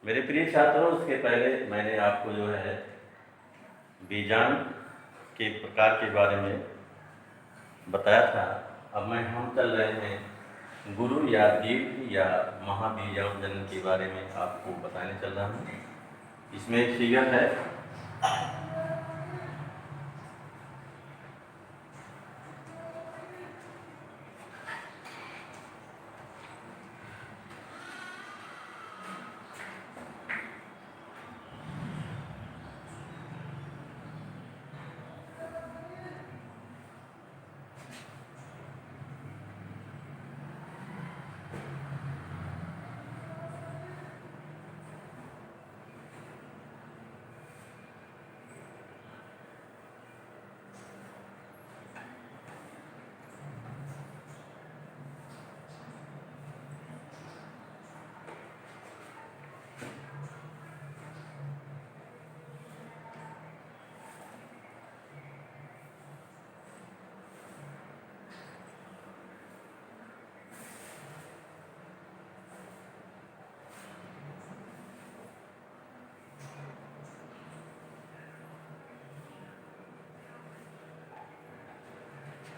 मेरे प्रिय छात्रों, उसके पहले मैंने आपको जो है बीजांड के प्रकार के बारे में बताया था। अब हम चल रहे हैं गुरु या दीर्घ या महाबीजांड के बारे में आपको बताने चल रहा हूँ। इसमें एक फिगर है।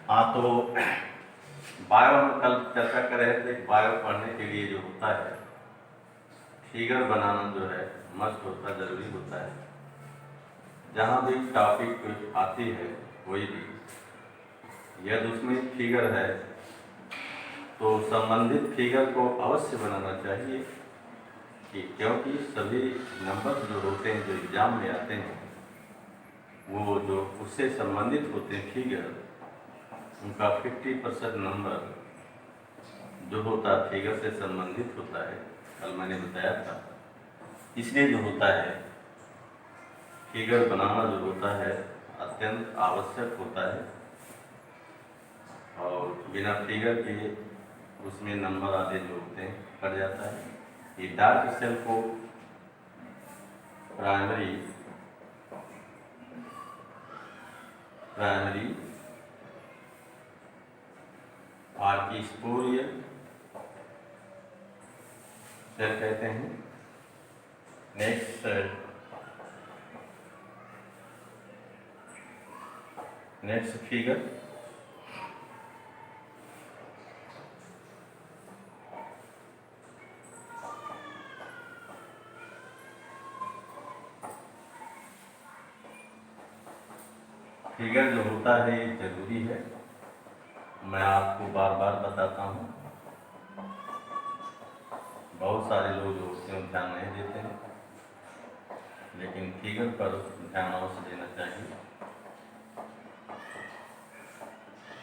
हाँ, तो बायो हम कल चर्चा कर रहे थे। बायो पढ़ने के लिए जो होता है फिगर बनाना जो है मस्ट होता, जरूरी होता है। जहाँ भी टॉपिक आती है कोई भी, यदि उसमें फिगर है तो संबंधित फिगर को अवश्य बनाना चाहिए क्योंकि सभी नंबर जो होते हैं जो एग्जाम में आते हैं वो जो उससे संबंधित होते हैं फिगर, उनका 50% नंबर जो होता है फिगर से संबंधित होता है। कल मैंने बताया था। इसलिए जो होता है फिगर बनाना जो होता है अत्यंत आवश्यक होता है, और बिना फिगर के उसमें नंबर आदि जो होते हैं कट जाता है। ये डार्क सेल को प्राइमरी आर्किस्पोरियल सेल कहते हैं। नेक्स्ट फिगर फिगर जो होता है ये जरूरी है। मैं आपको बार बार बताता हूँ। बहुत सारे लोग जो होते हैं ध्यान नहीं देते हैं, लेकिन फिगर पर ध्यान अवश्य देना चाहिए,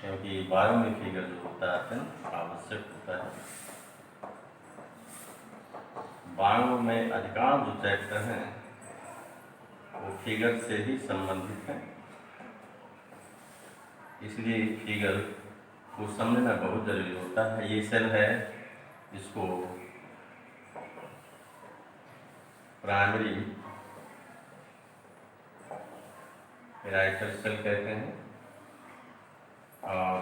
क्योंकि बायो में फिगर जो होता है अत्यंत आवश्यक होता है। बायो में अधिकांश जो चैप्टर हैं वो फिगर से ही संबंधित हैं। इसलिए फिगर को समझना बहुत जरूरी होता है। ये सेल है, इसको प्राइमरी पेराइटल सेल कहते हैं, और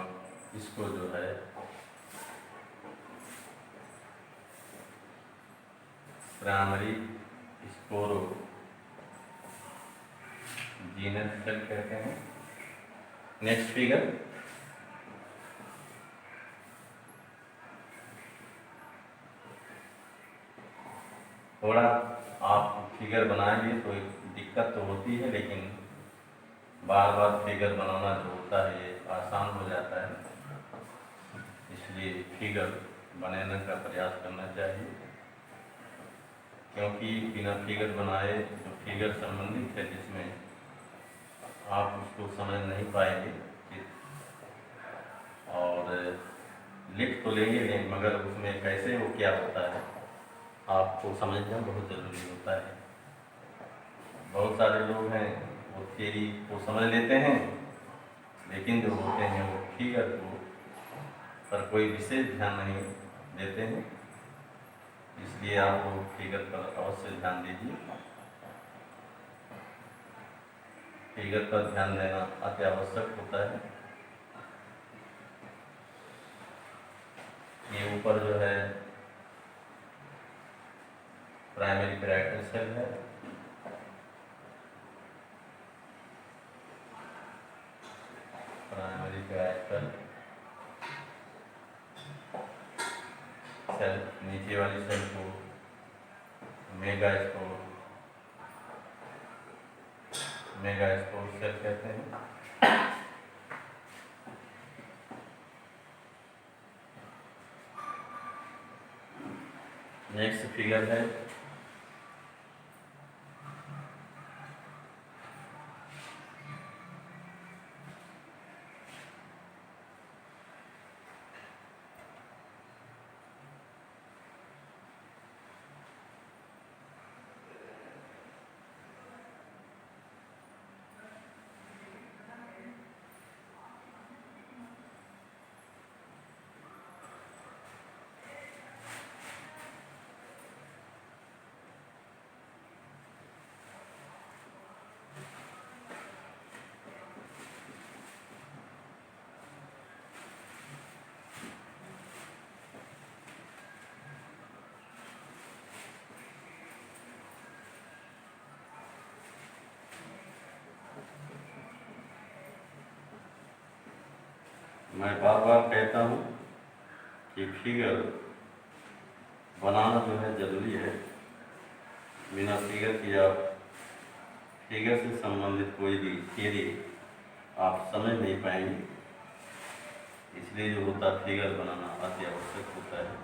इसको जो है प्राइमरी स्पोरोजीनस सेल कहते हैं। नेक्स्ट फिगर थोड़ा आप फिगर बनाएंगे तो दिक्कत तो होती है, लेकिन बार बार फिगर बनाना जो होता है ये आसान हो जाता है। इसलिए फिगर बनाने का प्रयास करना चाहिए, क्योंकि बिना फिगर बनाए जो फिगर संबंधित है जिसमें आप उसको समझ नहीं पाएंगे, और लिख तो लेंगे मगर उसमें कैसे वो क्या होता है आपको समझना बहुत ज़रूरी होता है। बहुत सारे लोग हैं वो थ्योरी को समझ लेते हैं, लेकिन जो होते हैं वो फिगर को पर कोई विशेष ध्यान नहीं देते हैं। इसलिए आप लोग फिगर पर अवश्य ध्यान दीजिए। फिगर पर ध्यान देना अति आवश्यक होता है। ये ऊपर जो है प्राइमरी पैराइटल सेल है। प्राइमरी पैराइटल सेल, नीचे वाली सेल को मेगास्पोर सेल कहते हैं। नेक्स्ट फिगर है मैं बार बार कहता हूँ कि फिगर बनाना जो है ज़रूरी है। बिना फिगर की आप फिगर से संबंधित कोई भी थियरी आप समझ नहीं पाएंगे, इसलिए जो होता है फिगर बनाना अति आवश्यक होता है।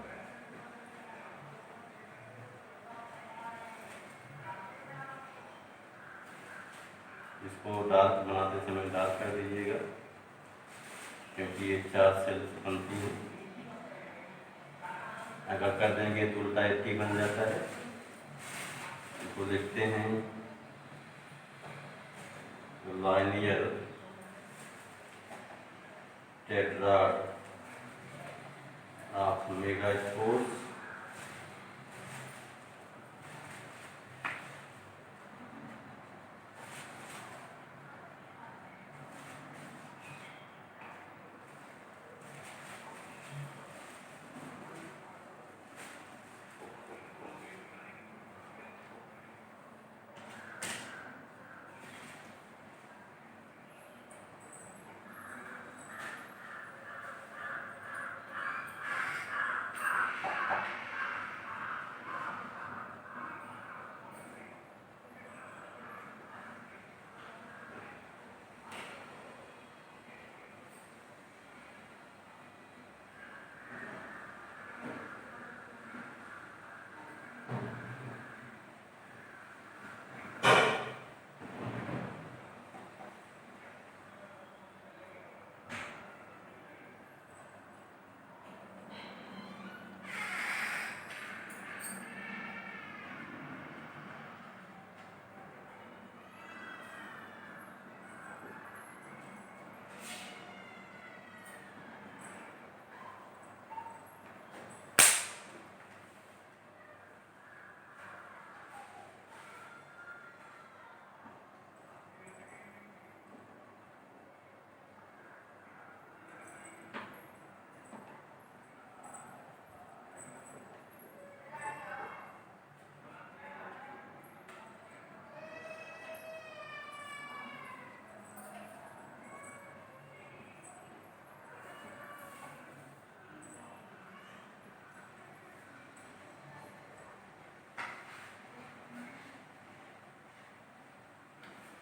इसको डार्क बनाते समय डार्क कर दीजिएगा, क्योंकि ये 4 सेल बनती है। अगर कर देंगे तो उल्टा एटी बन जाता है। इसको देखते हैं लाइनियर टेट्राड ऑफ मेगास्पोर्स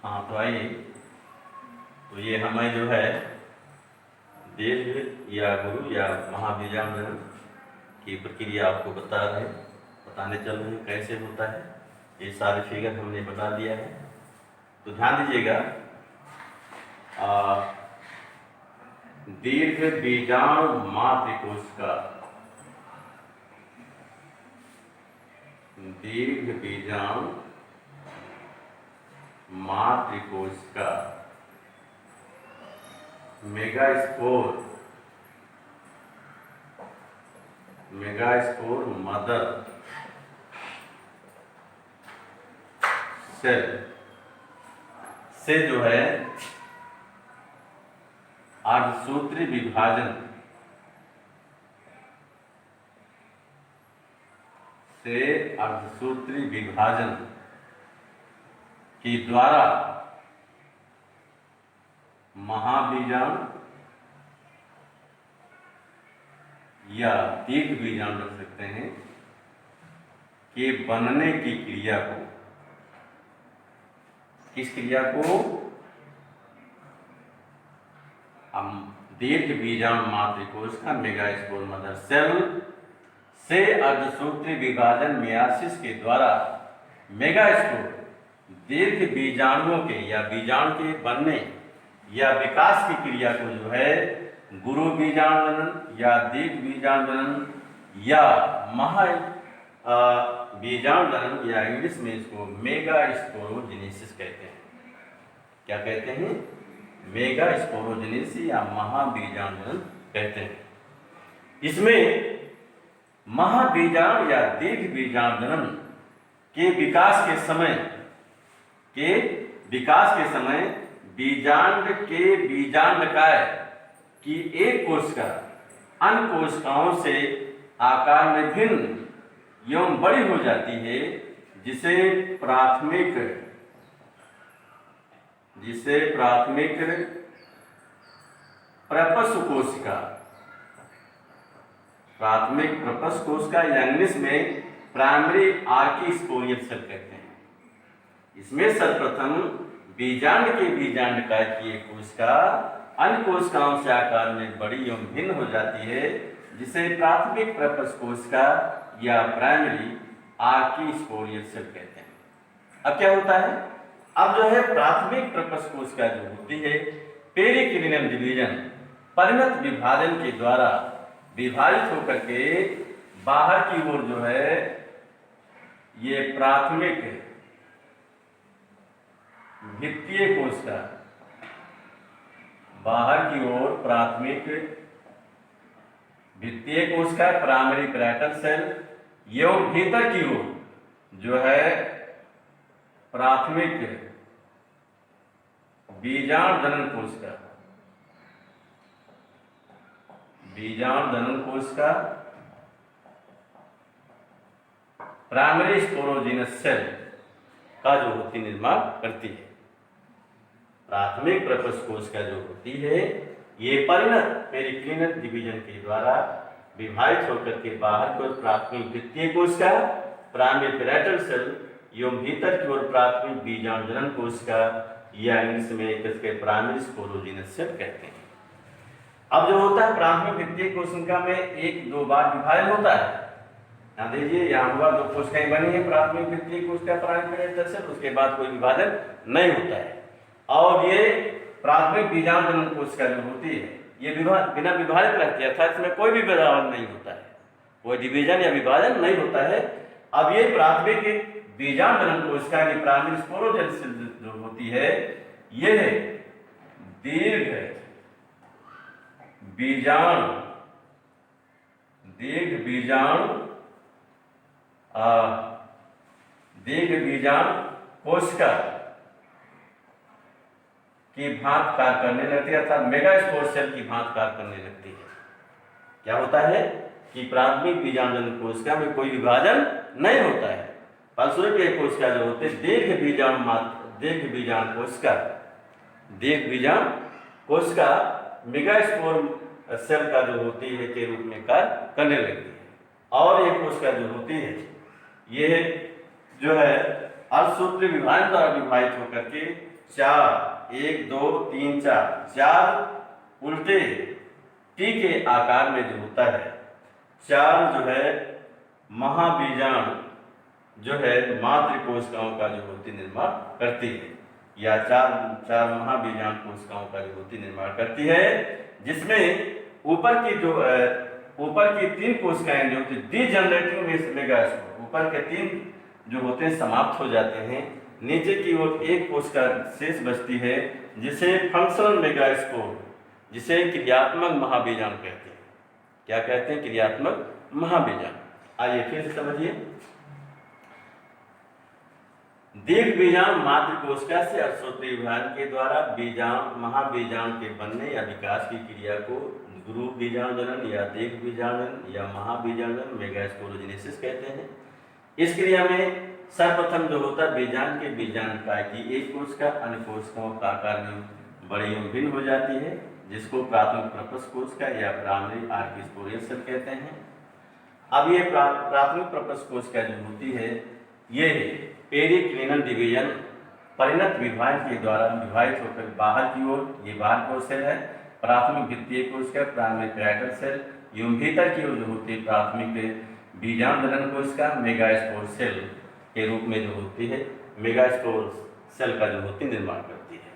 हाँ, तो आइए, तो ये हमें जो है दीर्घ या गुरु या महाबीजांडन की प्रक्रिया आपको बताने चल रहे हैं कैसे होता है। ये सारे फिगर हमने बता दिया है, तो ध्यान दीजिएगा। दीर्घ बीजाणु मातृकोशिका, दीर्घ बीजाणु मातृकोशिका मेगास्पोर मदर सेल से जो है अर्धसूत्री विभाजन से अर्धसूत्री विभाजन के द्वारा महाबीजाणु या दीर्घ बीजाणु रख सकते हैं के बनने की क्रिया को, किस क्रिया को हम दीर्घ बीजाणु मातृकोश का मेगास्पोर मदर सेल से अर्धसूत्री विभाजन मियासिस के द्वारा मेगास्पोर दीर्घ बीजाणुओं के या बीजाणु के बनने या विकास की क्रिया को जो है गुरु बीजाणु जनन या दीर्घ बीजाणु जनन या महा बीजाणु जनन या इंग्लिश में इसको मेगास्पोरोजेनेसिस कहते हैं। क्या कहते हैं? मेगास्पोरोजेनेसिस या महाबीजाणु जनन कहते हैं। इसमें महाबीजाणु या दीर्घ बीजाणु जनन के विकास के समय बीजांड के बीजांडकाय की एक कोशिका अन्य कोशिकाओं से आकार में भिन्न एवं बड़ी हो जाती है, जिसे प्राथमिक प्रपस्व कोशिका या इंग्लिश में प्राइमरी आर्किस्पोरियल सेल कहते हैं। इसमें सर्वप्रथम बीजांड के बीजांडकाय की एक कोशिका अन्य कोशिकाओं से आकार में बड़ी एवं भिन्न हो जाती है, जिसे प्राथमिक प्रपस्व कोशिका या प्राइमरी आर्किस्पोरियल सेल कहते हैं। अब क्या होता है? अब जो है प्राथमिक प्रपस्व कोशिका जो होती है पेरिक्लिनियम डिवीजन परिणत विभाजन के द्वारा विभाजित होकर के बाहर की ओर जो है ये प्राथमिक भित्तीय कोशिका, बाहर की ओर प्राथमिक भित्तीय कोशिका प्राइमरी पैराइटल सेल एवं भीतर की ओर जो है प्राथमिक बीजाणु जनन कोशिका, प्राइमरी स्पोरोजीनस सेल का जो होती निर्माण करती है। प्राथमिक प्रपस्व कोशिका जो होती है ये परिणत पेरिक्लिनियम डिवीजन के द्वारा विभाजित होकर के बाहर की ओर प्राथमिक भित्तीय कोशिका प्राइमरी पैराइटल सेल एवं भीतर की ओर प्राथमिक बीजाणु जनन कोशिका या इंग्लिश में इसके प्राइमरी स्पोरोजीनस सेल कहते हैं। अब जो होता है प्राथमिक भित्तीय कोशिका में एक दो बार विभाजन होता है। ध्यान दीजिए, यहाँ हुआ दो कोशिकाएं बनी है प्राथमिक भित्तीय कोशिका प्राइमरी पैराइटल सेल, उसके बाद कोई विभाजन नहीं होता है। और ये प्राथमिक बीजाणु जनन कोशिका जो होती है ये बिना विभाजन रहती है, अर्थात इसमें कोई भी विभाजन नहीं होता है, कोई डिवीजन या विभाजन नहीं होता है। अब ये प्राथमिक बीजाणु जनन कोशिका की प्राइमरी स्पोरोजेनेसिस सेल जो होती है ये है दीर्घ बीजाणु कोशिका की भांति कार्य करने लगती है, अर्थात मेगास्पोर सेल की भांति कार्य करने लगती है। क्या होता है कि प्राथमिक बीजाणु जनन कोशिका में कोई विभाजन नहीं होता है, फलस्वरूप ये कोशिका जो होते हैं दीर्घ बीजाणु कोशिका मेगास्पोर सेल का जो होती है के रूप में कार्य करने लगती है। और ये कोशिका जो होती है ये जो है अर्धसूत्री विभाजन द्वारा विभाजित होकर के चार उल्टे टी के आकार में जो होता है चार जो है महाबीजाणु जो है मातृ कोशिकाओं का जो होती निर्माण करती है, या चार महाबीजाणु कोशिकाओं का जो होती निर्माण करती है, जिसमें ऊपर की तीन कोशिकाएं जो होती डीजनरेटिंग मेगास्पोर, ऊपर के तीन जो होते हैं समाप्त हो जाते हैं, नीचे की ओर एक कोशिका शेष बचती है जिसे फंक्शनल मेगास्पोर, जिसे क्रियात्मक महाबीजाणु कहते हैं। क्या कहते हैं? क्रियात्मक महाबीजाणु। आइए फिर से समझिए। दीर्घ बीजाणु मातृ कोशिका से अर्धसूत्री विभाजन के द्वारा महाबीजाणु के बनने या विकास की क्रिया को गुरु बीजाणु जनन या दीर्घ बीजाणु जनन या महाबीजाणु जनन मेगास्पोरोजेनेसिस कहते हैं। इस क्रिया में सर्वप्रथम जो होता है बीजांड के बीजांड काय की एक कोशिका अन्य कोशिकाओं का आकार में बड़ी एवं भिन्न हो जाती है, जिसको प्राथमिक प्रपस कोशिका या प्राइमरी आर्किस्पोरियल सेल कहते हैं। अब ये प्राथमिक प्रपस कोशिका जो होती है ये पेरिक्लिनल डिवीजन परिणत विभाजन के द्वारा विभाजित होकर बाहर की ओर, ये बाहर की ओर सेल है, प्राथमिक भित्तीय कोशिका प्राइमरी पैराइटल सेल एवं भीतर की ओर जो होती है प्राथमिक बीजांडजनन कोशिका मेगास्पोर सेल के रूप में जो होती है मेगास्पोर सेल का जो होती निर्माण करती है।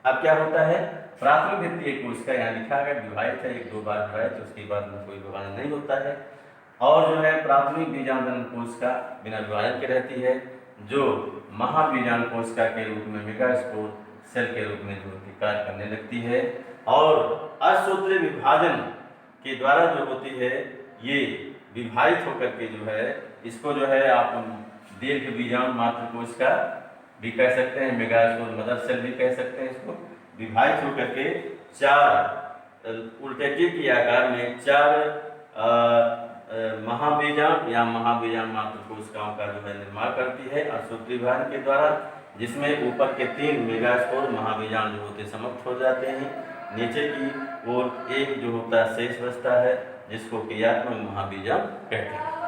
अब क्या होता है, प्राथमिक भित्तीय कोशिका यहाँ लिखा है विभाजित है, एक दो बार विभाजित, उसके बाद में कोई विभाजन नहीं होता है, और जो है प्राथमिक बीजांडजनन कोशिका बिना विभाजन के रहती है, जो महाबीजांड कोशिका के रूप में मेगास्पोर सेल के रूप में जो होती कार्य करने लगती है, और असूत्रीय विभाजन के द्वारा जो होती है ये विभाजित होकर के जो है इसको जो है आप दीर्घ बीजांड मात्र कोशिका भी कह सकते हैं, मेगास्पोर मदर सेल भी कह सकते हैं। इसको विभाजित होकर के चार उल्टे के आकार में चार महाबीजांड या महाबीजांड मात्र कोशिकाओं का जो है निर्माण करती है असूत्रीय विभाजन के द्वारा, जिसमें ऊपर के 3 मेगास्पोर महाबीजांड जो होते समाप्त हो जाते हैं, नीचे की ओर एक जो होता है शेष बचता है, जिसको क्रियात्मक महाबीजांड कहते हैं।